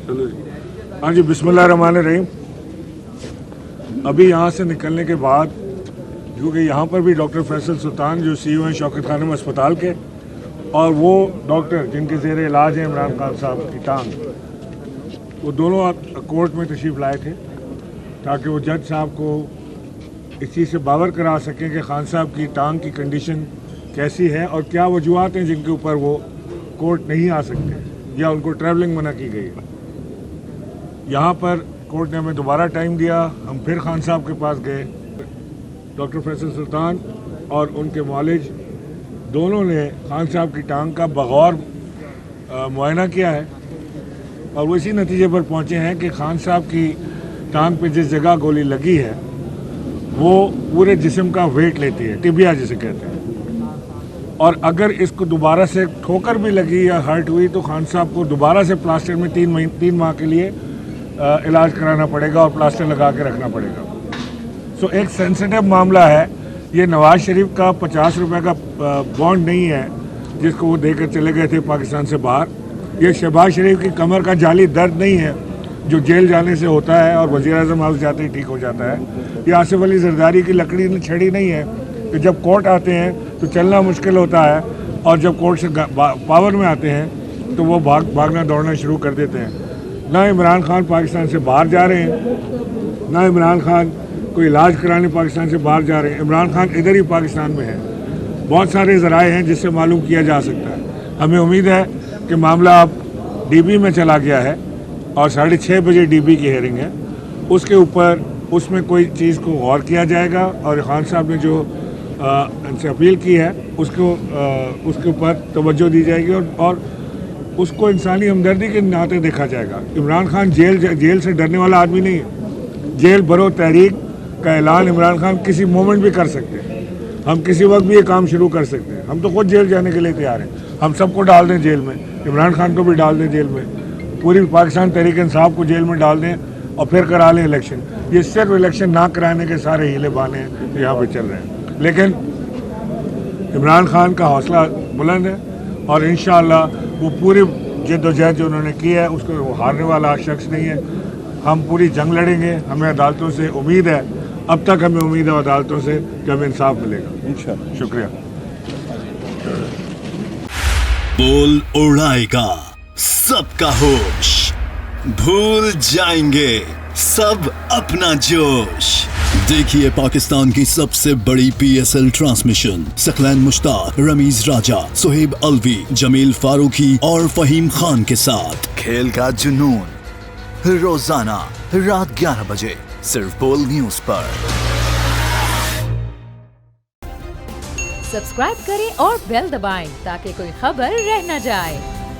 चलो जी। हाँ जी, बिस्मिल्लाहिर्रहमानिर्रहीम। अभी यहाँ से निकलने के बाद, क्योंकि यहाँ पर भी डॉक्टर फैसल सुल्तान जो CEO हैं शौकत खानम अस्पताल के, और वो डॉक्टर जिनके ज़ेर इलाज हैं इमरान खान साहब की टांग, वो दोनों कोर्ट में तशरीफ़ लाए थे ताकि वो जज साहब को इस चीज़ से बावर करा सकें कि खान साहब की टांग की कंडीशन कैसी है और क्या वजूहत हैं जिनके ऊपर वो कोर्ट नहीं आ सकते या उनको ट्रैवलिंग मना की गई है। यहाँ पर कोर्ट ने हमें दोबारा टाइम दिया, हम फिर खान साहब के पास गए। डॉक्टर फैसल सुल्तान और उनके मौलिज दोनों ने खान साहब की टांग का बगौर मुआयना किया है और वो इसी नतीजे पर पहुँचे हैं कि खान साहब की टांग पे जिस जगह गोली लगी है वो पूरे जिस्म का वेट लेती है, टिबिया जिसे कहते हैं, और अगर इसको दोबारा से ठोकर भी लगी या हर्ट हुई तो खान साहब को दोबारा से प्लास्टर में 3 माह के लिए इलाज कराना पड़ेगा और प्लास्टर लगा के रखना पड़ेगा। सो एक सेंसिटिव मामला है ये। नवाज़ शरीफ का 50 रुपये का बॉन्ड नहीं है जिसको वो देकर चले गए थे पाकिस्तान से बाहर। ये शहबाज शरीफ की कमर का जाली दर्द नहीं है जो जेल जाने से होता है और वज़ीर-ए-आज़म हाउस जाते ही ठीक हो जाता है। ये आसिफ अली जरदारी की लकड़ी छड़ी नहीं है कि जब कोर्ट आते हैं तो चलना मुश्किल होता है और जब कोर्ट से पावर में आते हैं तो वो भागना दौड़ना शुरू कर देते हैं। ना इमरान खान पाकिस्तान से बाहर जा रहे हैं, ना इमरान खान कोई इलाज कराने पाकिस्तान से बाहर जा रहे हैं। इमरान खान इधर ही पाकिस्तान में है। बहुत सारे ज़राए हैं जिससे मालूम किया जा सकता है। हमें उम्मीद है कि मामला अब DB में चला गया है और 6:30 बजे DB की हेयरिंग है। उसके ऊपर उसमें कोई चीज़ को गौर किया जाएगा और खान साहब ने जो इनसे अपील की है उसके ऊपर तवज्जो दी जाएगी और उसको इंसानी हमदर्दी के नाते देखा जाएगा। इमरान खान जेल से डरने वाला आदमी नहीं है। जेल भरो तहरीक का ऐलान इमरान खान किसी मोमेंट भी कर सकते हैं। हम किसी वक्त भी ये काम शुरू कर सकते हैं। हम तो खुद जेल जाने के लिए तैयार हैं। हम सबको डाल दें जेल में, इमरान खान को भी डाल दें जेल में, पूरी पाकिस्तान तहरीक इंसाफ को जेल में डाल दें और फिर करा लें इलेक्शन। ये सिर्फ इलेक्शन ना कराने के सारे हीले बहाने हैं यहाँ पर चल रहे हैं। लेकिन इमरान खान का हौसला बुलंद है और इंशाअल्लाह वो पूरी जद्दोजहद जो उन्होंने की है उसको वो हारने वाला शख्स नहीं है। हम पूरी जंग लड़ेंगे। हमें अदालतों से उम्मीद है, अब तक हमें उम्मीद है अदालतों से कि हमें इंसाफ मिलेगा इंशाअल्लाह। शुक्रिया। बोल उड़ाएगा सबका होश, भूल जाएंगे सब अपना जोश। देखिए पाकिस्तान की सबसे बड़ी PSL ट्रांसमिशन सकलैन मुश्ताक, रमीज राजा, सुहेब अलवी, जमील फारूकी और फहीम खान के साथ खेल का जुनून रोजाना रात 11 बजे सिर्फ बोल न्यूज पर। सब्सक्राइब करें और बेल दबाएं ताकि कोई खबर रह न जाए।